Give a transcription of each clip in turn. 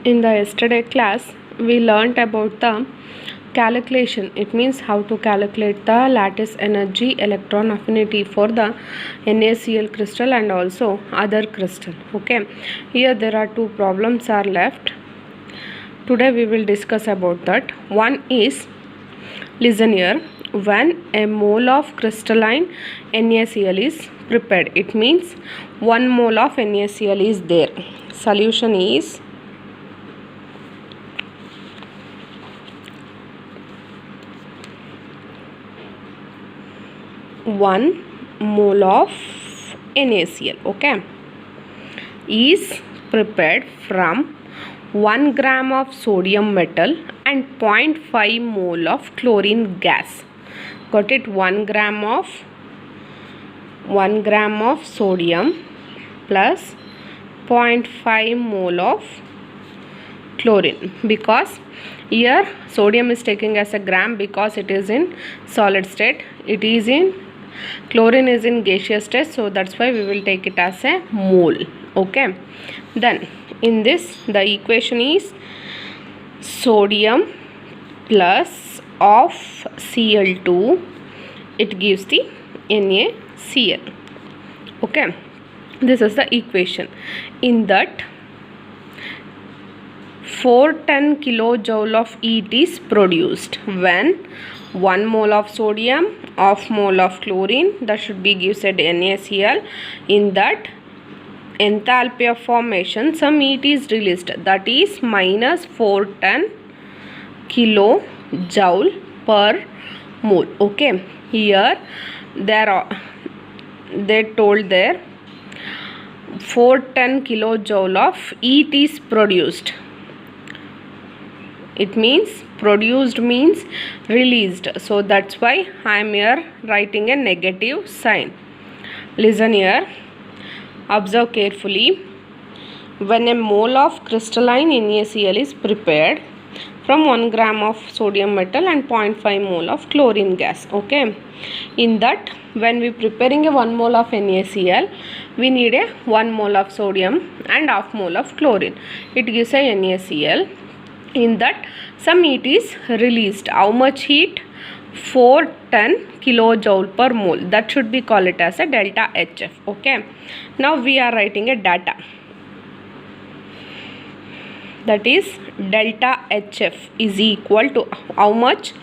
In the yesterday class, we learnt about the calculation. It means how to calculate the lattice energy electron affinity for the NaCl crystal and also other crystal. Okay, here there are two problems are left. Today we will discuss about that. One is, listen here, when a mole of crystalline NaCl is prepared, it means 1 mole of NaCl is there. Solution is 1 mole of NaCl, okay, is prepared from 1 gram of sodium metal and 0.5 mole of chlorine gas. Got it? 1 gram of sodium plus 0.5 mole of chlorine, because here sodium is taking as a gram because it is in solid state, it is in chlorine is in gaseous state, so that's why we will take it as a mole. Okay, then in this the equation is sodium plus of Cl2, it gives the NaCl. Okay, this is the equation. In that 410 kilojoule of heat is produced when 1 mole of sodium, half mole of chlorine, that should be gives at NaCl. In that enthalpy of formation, some heat is released, that is minus 410 kilojoule per mole. Okay, here they told there 410 kilojoule of heat is produced. It means produced means released, so that's why I am here writing a negative sign. Listen here, observe carefully. When a mole of crystalline NaCl is prepared from 1 gram of sodium metal and 0.5 mole of chlorine gas. Okay, in that when we preparing a 1 mole of NaCl, we need a 1 mole of sodium and half mole of chlorine. It gives a NaCl. In that some heat is released. How much heat? 410 kilojoule per mole. That should be called it as a delta HF. Okay, now we are writing a data, that is delta HF is equal to how much?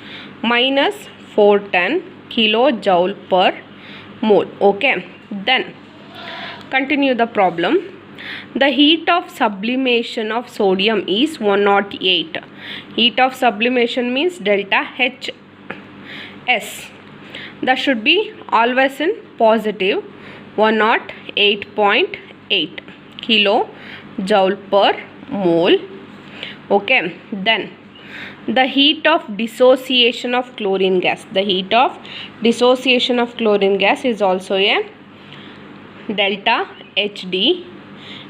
Minus 410 kilojoule per mole. Okay, then continue the problem. The heat of sublimation of sodium is 108. Heat of sublimation means delta HS. That should be always in positive, 108.8 kilojoule per mole. Okay, then the heat of dissociation of chlorine gas. The heat of dissociation of chlorine gas is also a delta HD.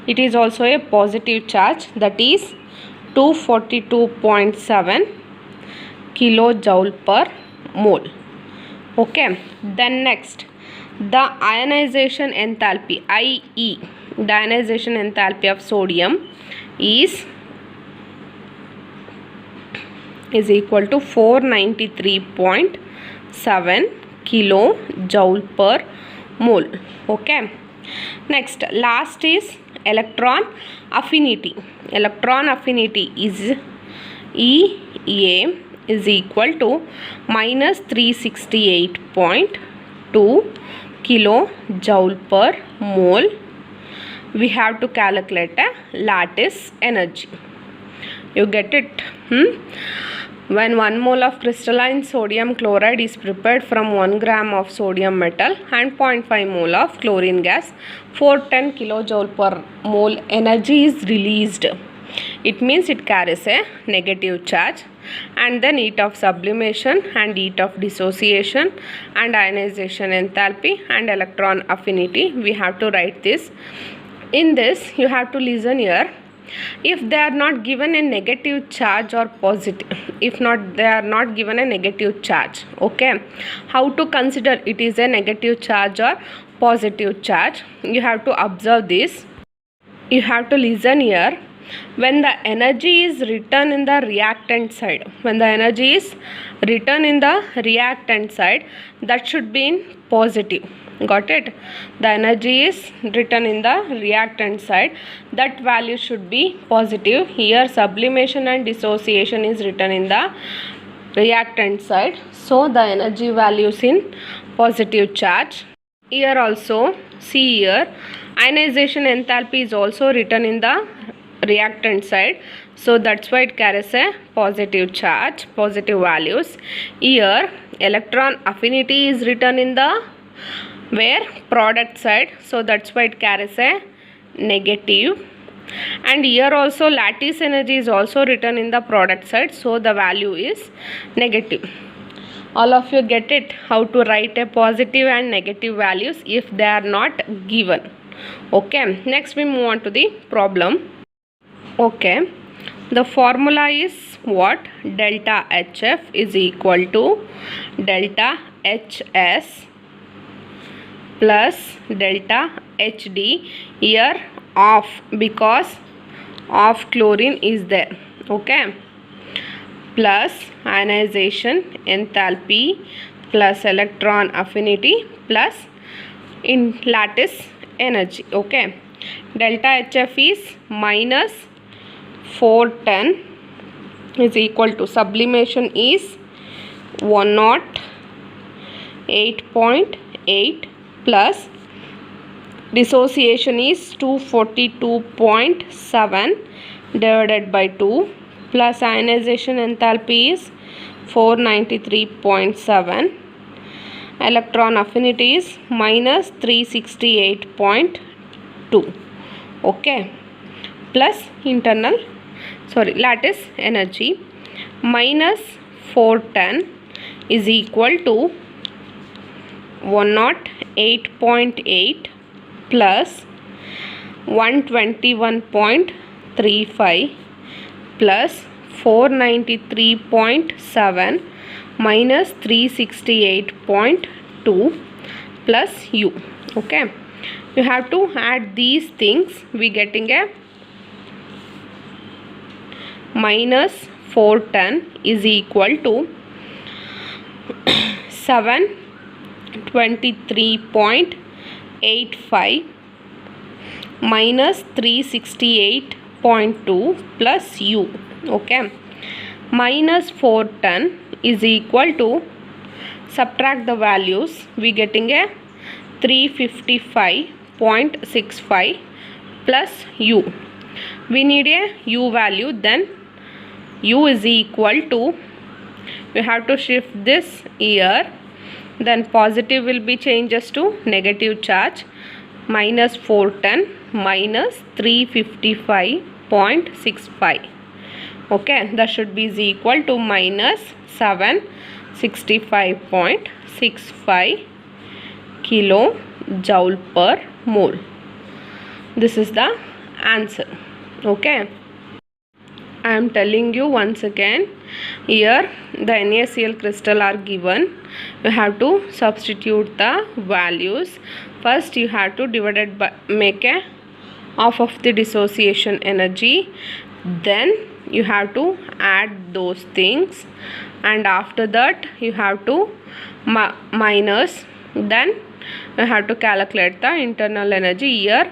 It is also a positive charge, that is 242.7 kilojoule per mole. Okay, then next the ionization enthalpy IE, the ionization enthalpy of sodium is equal to 493.7 kilojoule per mole. Okay, next last is electron affinity. Electron affinity is EA is equal to minus 368.2 kilojoule per mole. We have to calculate a lattice energy. You get it? When 1 mole of crystalline sodium chloride is prepared from 1 gram of sodium metal and 0.5 mole of chlorine gas, 410 kilojoule per mole energy is released. It means it carries a negative charge. And then heat of sublimation and heat of dissociation and ionization enthalpy and electron affinity, we have to write this. In this you have to listen here. If they are not given a negative charge or positive, if not they are not given a negative charge, okay, how to consider it is a negative charge or positive charge? You have to observe this. You have to listen here. when the energy is written in the reactant side, when the energy is written in the reactant side, that should be in positive. Got it? The energy is written in the reactant side, that value should be positive. Here sublimation and dissociation is written in the reactant side, so the energy values in positive charge. Here also, see here, ionization enthalpy is also written in the reactant side, so that's why it carries a positive charge, positive values. Here electron affinity is written in the where product side, so that's why it carries a negative. And here also lattice energy is also written in the product side, so the value is negative. All of you get it, how to write a positive and negative values if they are not given. Okay, next we move on to the problem. Okay, the formula is what? Delta HF is equal to delta HS plus delta HD. Here off, because of chlorine is there. Okay, plus ionization enthalpy plus electron affinity plus in lattice energy. Okay, delta HF is minus 410 is equal to sublimation is 108.8 plus dissociation is 242.7 divided by 2 plus ionization enthalpy is 493.7, electron affinity is minus 368.2. okay, plus lattice energy minus 410 is equal to 108.8 plus 121.35 plus 493.7 minus 368.2 plus U. Okay, you have to add these things. We getting a minus 410 is equal to 723.85 minus 368.2 plus U. Okay, minus 410 is equal to, subtract the values, we getting a 355.65 plus U. We need a U value, then U is equal to, you have to shift this here, then positive will be changes to negative charge, minus 410 minus 355.65. okay, that should be is equal to minus 765.65 kilojoule per mole. This is the answer. Okay, I am telling you once again, here the NaCl crystal are given. You have to substitute the values. First you have to divide it by, make a half of the dissociation energy, then you have to add those things, and after that you have to minus, then you have to calculate the internal energy. Here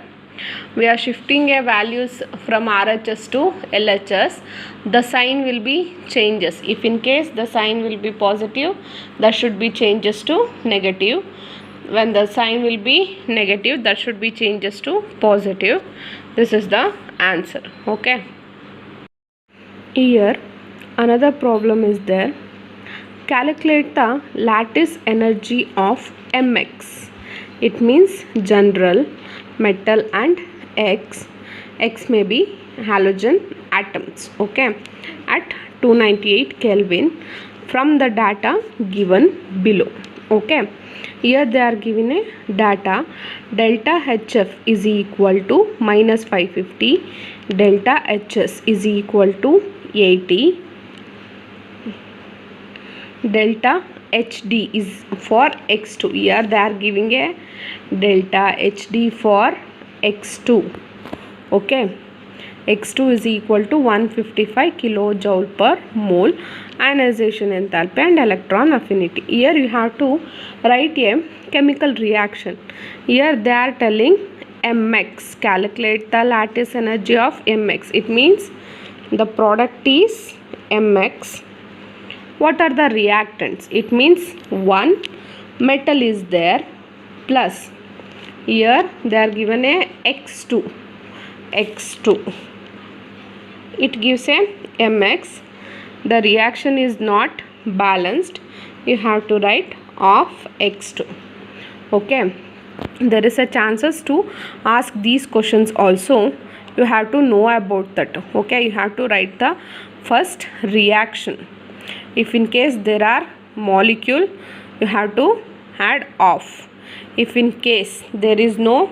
we are shifting a values from RHS to LHS. The sign will be changes. If in case the sign will be positive, that should be changes to negative. When the sign will be negative, that should be changes to positive. This is the answer. Okay, here another problem is there. Calculate the lattice energy of Mx. It means general, metal and X may be halogen atoms. Okay, at 298 Kelvin from the data given below. Okay, here they are given a data. Delta HF is equal to minus 550, delta HS is equal to 80, delta HD is for X2. Here they are giving a delta HD for X2. Okay, x2 is equal to 155 kilojoule per mole. Ionization enthalpy and electron affinity. Here you have to write a chemical reaction. Here they are telling mx. Calculate the lattice energy of mx. It means the product is mx. What are the reactants? It means one metal is there plus here they are given a x2. It gives a mx. The reaction is not balanced. You have to write of x2. Okay. There is a chances to ask these questions also. You have to know about that. Okay. You have to write the first reaction. If in case there are molecule, you have to add of. If in case there is no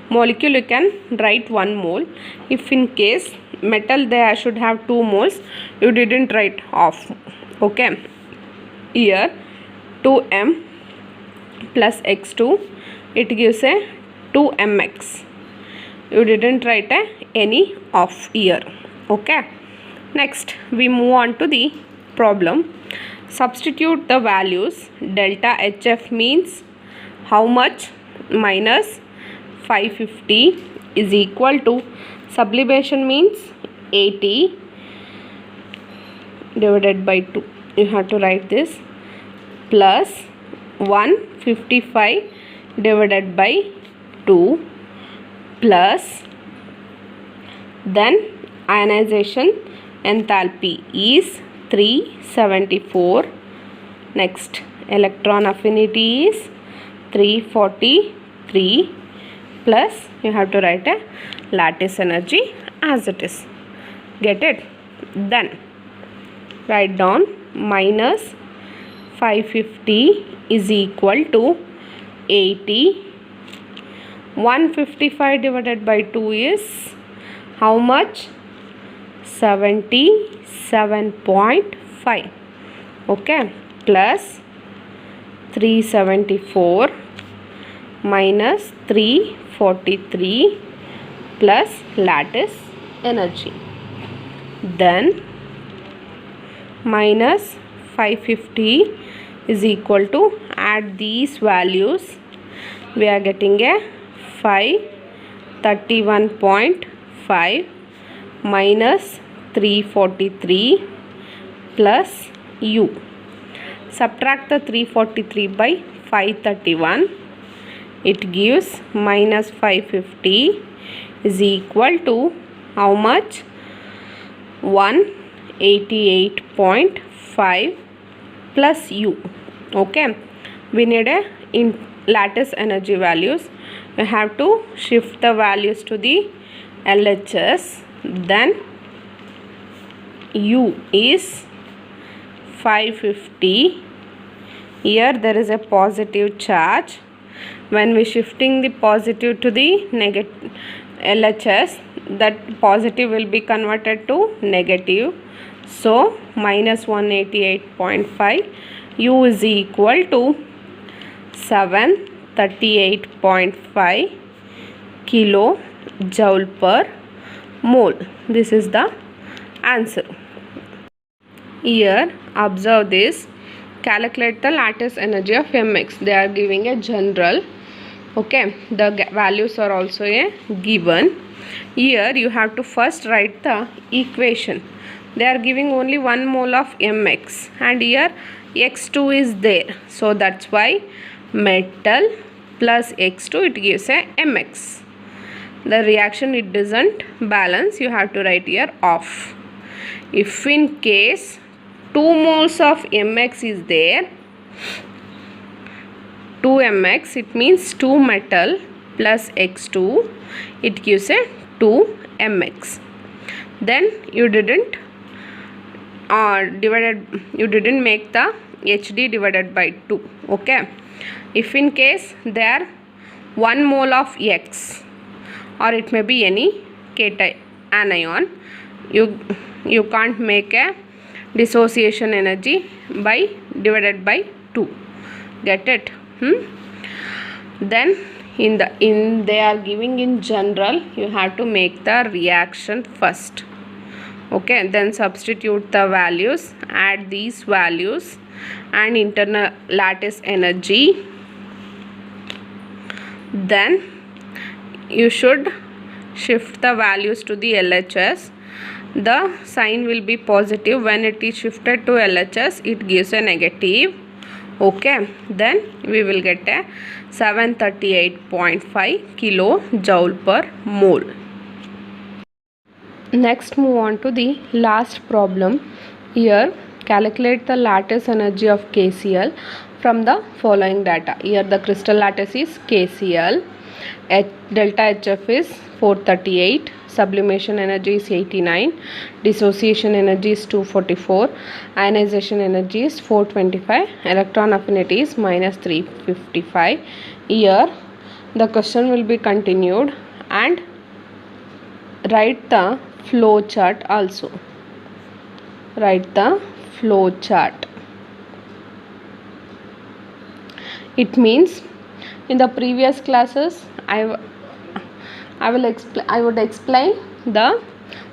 molecule, you can write 1 mole. If in case metal there should have 2 moles, you didn't write of. Okay. Here 2m plus x2, it gives a 2mx. You didn't write any of here. Okay. Next we move on to the problem. Substitute the values. Delta HF means how much? Minus 550 is equal to, sublimation means 80 divided by 2. You have to write this, plus 155 divided by 2 plus, then ionization enthalpy is 374. Next electron affinity is 343 plus you have to write a lattice energy as it is. Get it? Then write down minus 550 is equal to 80. 155 divided by 2 is how much? 77.5. Okay. Plus 374 minus 343 plus lattice energy. Then minus 550 is equal to, add these values, we are getting a 531.5 minus 343 plus u. Subtract the 343 by 531. It gives minus 550 is equal to how much? 188.5 plus u. Okay. We need a lattice energy values. We have to shift the values to the LHS. Then u is 550. Here there is a positive charge. When we shifting the positive to the negative LHS, that positive will be converted to negative. So minus 188.5, u is equal to 738.5 kilojoule per mole. This is the answer. Here observe this. Calculate the lattice energy of mx. They are giving a general. Okay, the values are also a given. Here you have to first write the equation. They are giving only 1 mole of mx and here x2 is there. So that's why metal plus x2, it gives a mx. The reaction, it doesn't balance. You have to write here off. If in case 2 moles of mx is there, 2 mx, it means 2 metal plus x2, it gives a 2 mx. Then you didn't make the hd divided by 2. Okay. If in case there 1 mole of x, or it may be any anion, you can't make a dissociation energy by divided by 2. Get it? Then they are giving in general, you have to make the reaction first. Okay, then substitute the values, add these values and internal lattice energy. Then you should shift the values to the LHS. The sign will be positive. When it is shifted to LHS, it gives a negative. Okay, then we will get a 738.5 kilojoule per mole. Next, move on to the last problem. Here, calculate the lattice energy of KCl from the following data. Here the crystal lattice is KCl, delta HF is 438, sublimation energy is 89, dissociation energy is 244, ionization energy is 425, electron affinity is minus 355. Here the question will be continued and write the flow chart also. Write the flow chart. It means in the previous classes I would explain the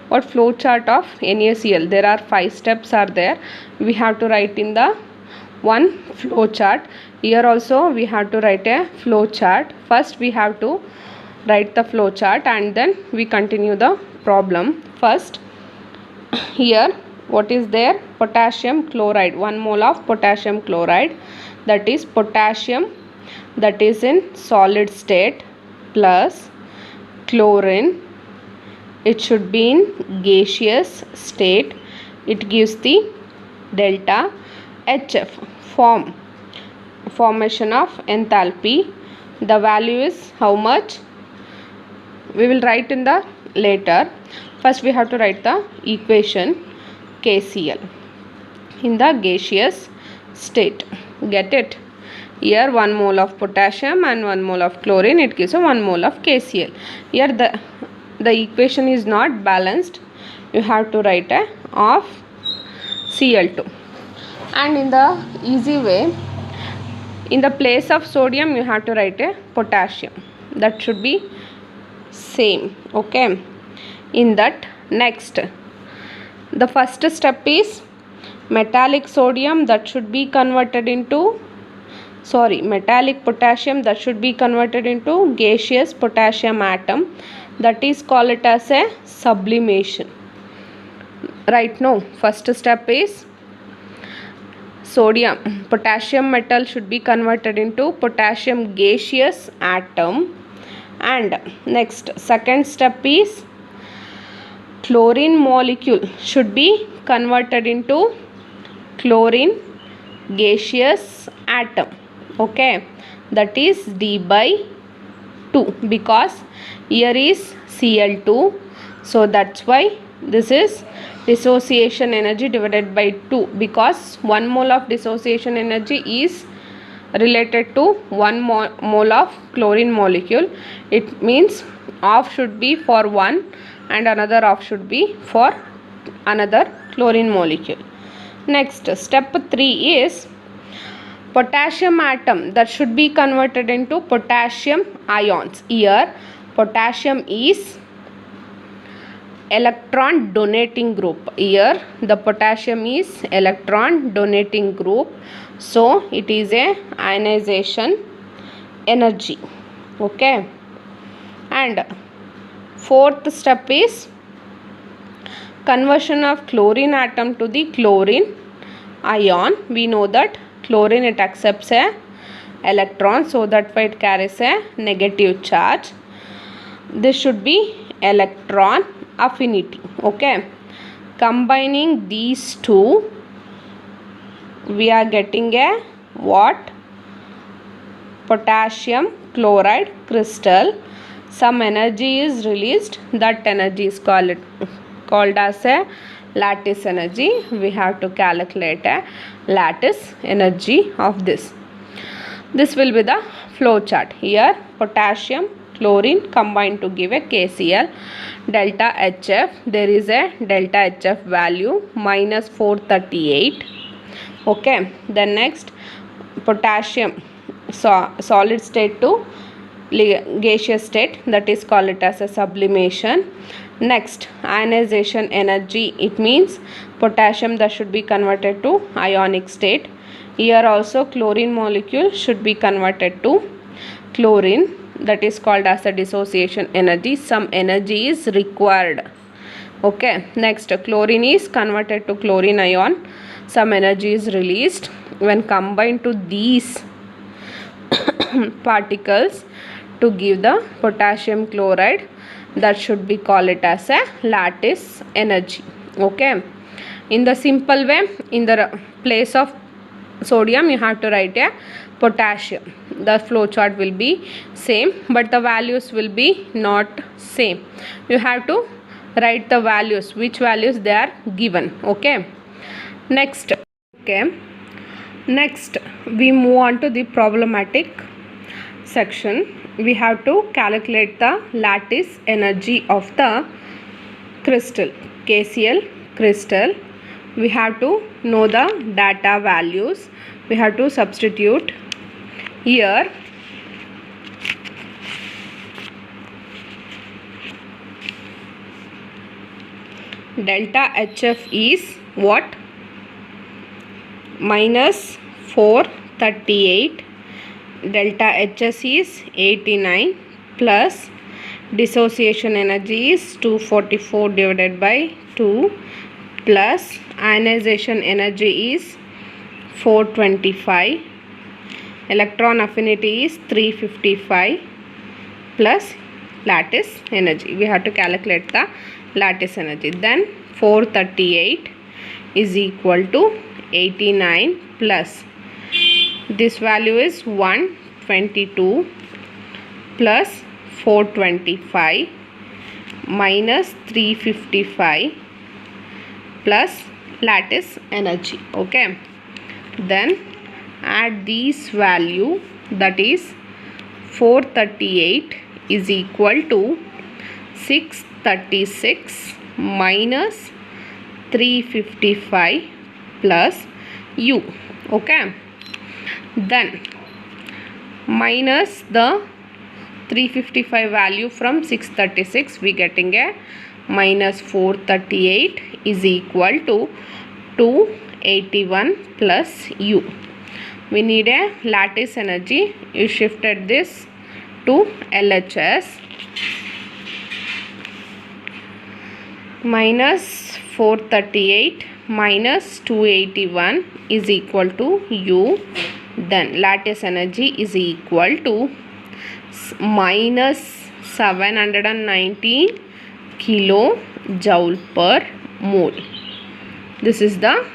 what flow chart of NaCl. There are 5 steps are there. We have to write in the one flow chart. Here also we have to write a flow chart. First we have to write the flow chart and then we continue the problem. First, here what is there? Potassium chloride, 1 mole of potassium chloride, that is potassium that is in solid state plus chlorine, it should be in gaseous state. It gives the delta HF, formation of enthalpy. The value is how much? We will write in the later. First we have to write the equation KCl in the gaseous state. Get it? Here 1 mole of potassium and 1 mole of chlorine, it gives a 1 mole of KCl. Here the equation is not balanced. You have to write a of Cl2. And in the easy way, in the place of sodium you have to write a potassium. That should be same. Okay. In that, next, the first step is metallic sodium that should be converted into metallic potassium that should be converted into gaseous potassium atom, that is called it as a sublimation. Right now, first step is potassium metal should be converted into potassium gaseous atom, and next second step is chlorine molecule should be converted into chlorine gaseous atom. Okay, that is D/2 because here is Cl2, so that's why this is dissociation energy divided by 2, because 1 mole of dissociation energy is related to 1 mole of chlorine molecule. It means half should be for one and another half should be for another chlorine molecule. Next, step 3 is potassium atom that should be converted into potassium ions. Here potassium is electron donating group. Here the potassium is electron donating group, so it is a ionization energy. Okay, and fourth step is conversion of chlorine atom to the chlorine ion. We know that chlorine, it accepts a electron, so that why it carries a negative charge. This should be electron affinity. Okay, combining these two we are getting a what? Potassium chloride crystal. Some energy is released, that energy is called as a lattice energy. We have to calculate a lattice energy of this. This will be the flow chart. Here potassium chlorine combined to give a KCl. Delta HF, there is a delta HF value minus 438. Okay, then next potassium solid state to gaseous state, that is called it as a sublimation. Next, ionization energy, it means potassium that should be converted to ionic state. Here also chlorine molecule should be converted to chlorine, that is called as a dissociation energy. Some energy is required. Okay, next, chlorine is converted to chlorine ion. Some energy is released when combined to these particles to give the potassium chloride, that should be called it as a lattice energy. Okay, in the simple way, in the place of sodium you have to write a potassium. The flow chart will be same, but the values will be not same. You have to write the values, which values they are given. Okay, next. Okay, next we move on to the problematic section. We have to calculate the lattice energy of the crystal, KCl crystal. We have to know the data values. We have to substitute here. Delta HF is what? Minus 438. Delta HS is 89 plus dissociation energy is 244 divided by 2 plus ionization energy is 425. Electron affinity is 355 plus lattice energy. We have to calculate the lattice energy. Then 438 is equal to 89 plus this value is 122 plus 425 minus 355 plus lattice energy. Okay, then add these value, that is 438 is equal to 636 minus 355 plus U. Okay, then minus the 355 value from 636, we getting a minus 438 is equal to 281 plus U. We need a lattice energy. You shifted this to LHS. Minus 438 minus 281 is equal to U. Then lattice energy is equal to minus 719 kilojoule per mole. This is the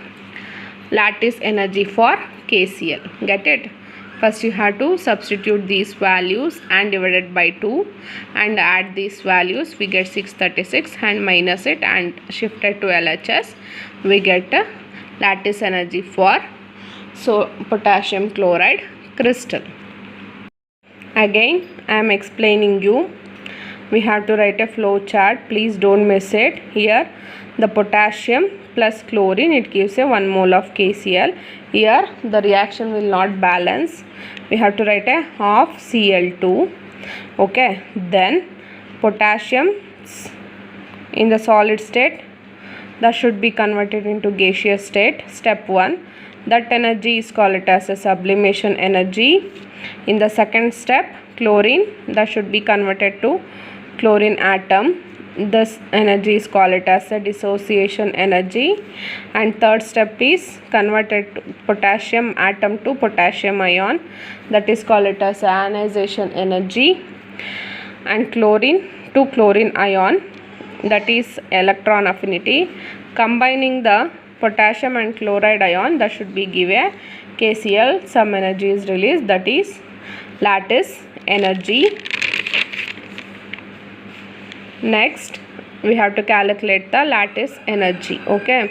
lattice energy for KCl. Get it? First you have to substitute these values and divide it by 2 and add these values. We get 636 and minus it and shift it to LHS. We get a lattice energy for potassium chloride crystal. Again I am explaining you. We have to write a flow chart. Please don't miss it. Here the potassium plus chlorine, it gives a 1 mole of KCl. Here the reaction will not balance. We have to write a half Cl2. Okay, then potassium in the solid state, that should be converted into gaseous state. Step 1, that energy is called it as a sublimation energy. In the second step, chlorine, that should be converted to chlorine atom. This energy is called it as a dissociation energy. And third step is converted to potassium atom to potassium ion, that is called it as ionization energy. And chlorine to chlorine ion, that is electron affinity. Combining the potassium and chloride ion, that should be give a KCl. Some energy is released, that is lattice energy. Next we have to calculate the lattice energy. Okay,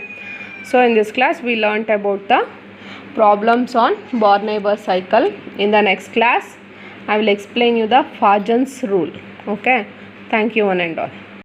so in this class we learnt about the problems on Bohr-Neighbor cycle. In the next class I will explain you the Fajon's rule. Okay, thank you one and all.